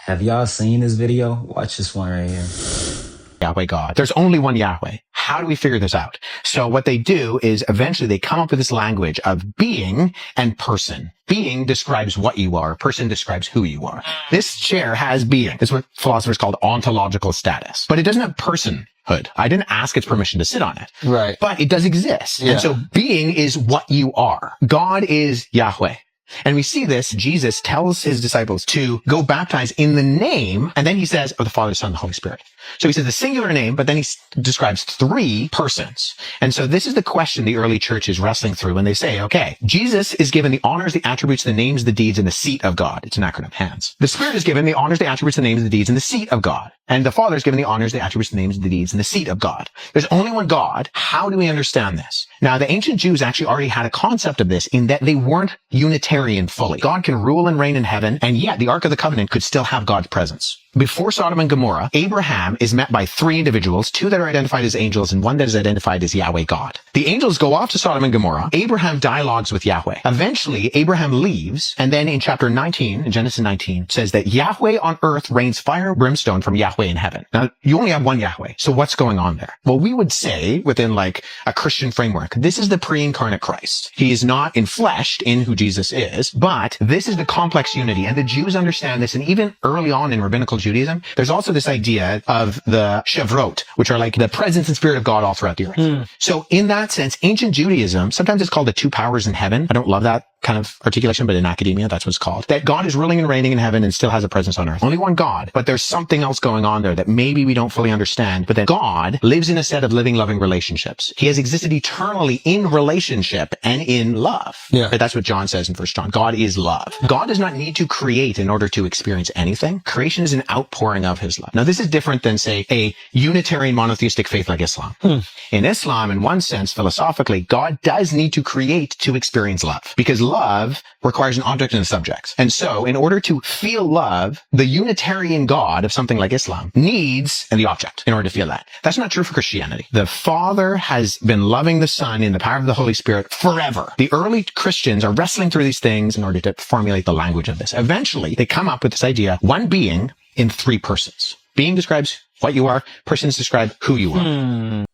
Have y'all seen this video? Watch this one right here. Yahweh God. There's only one Yahweh. How do we figure this out? So what they do is eventually they come up with this language of being and person. Being describes what you are. Person describes who you are. This chair has being. This is what philosophers call ontological status. But it doesn't have personhood. I didn't ask its permission to sit on it. Right. But it does exist. Yeah. And so being is what you are. God is Yahweh. And we see this, Jesus tells his disciples to go baptize in the name, and then he says, of the Father, Son, and the Holy Spirit. So he says the singular name, but then he describes three persons. And so this is the question the early church is wrestling through when they say, okay, Jesus is given the honors, the attributes, the names, the deeds, and the seat of God. It's an acronym, HANDS. The Spirit is given the honors, the attributes, the names, the deeds, and the seat of God. And the Father is given the honors, the attributes, the names, the deeds, and the seat of God. There's only one God. How do we understand this? Now, the ancient Jews actually already had a concept of this in that they weren't Unitarian fully. God can rule and reign in heaven, and yet the Ark of the Covenant could still have God's presence. Before Sodom and Gomorrah, Abraham is met by three individuals, two that are identified as angels and one that is identified as Yahweh God. The angels go off to Sodom and Gomorrah. Abraham dialogues with Yahweh. Eventually, Abraham leaves, and then in chapter 19, in Genesis 19, says that Yahweh on earth rains fire and brimstone from Yahweh in heaven. Now, you only have one Yahweh, so what's going on there? Well, we would say, within like a Christian framework, this is the pre-incarnate Christ. He is not enfleshed in who Jesus is, but this is the complex unity, and the Jews understand this, and even early on in rabbinical Judaism, there's also this idea of the Shevrot, which are like the presence and spirit of God all throughout the earth. So in that sense, ancient Judaism, sometimes it's called the two powers in heaven. I don't love that kind of articulation, but in academia, that's what it's called. That God is ruling and reigning in heaven and still has a presence on earth. Only one God, but there's something else going on there that maybe we don't fully understand. But that God lives in a set of living, loving relationships. He has existed eternally in relationship and in love. Yeah. But that's what John says in 1 John. God is love. God does not need to create in order to experience anything. Creation is an outpouring of his love. Now, this is different than, say, a Unitarian monotheistic faith like Islam. In Islam, in one sense, philosophically, God does need to create to experience love, because love requires an object and a subject. And so in order to feel love, the Unitarian God of something like Islam needs the object in order to feel that. That's not true for Christianity. The Father has been loving the Son in the power of the Holy Spirit forever. The early Christians are wrestling through these things in order to formulate the language of this. Eventually, they come up with this idea, one being in three persons. Being describes what you are. Persons describe who you are.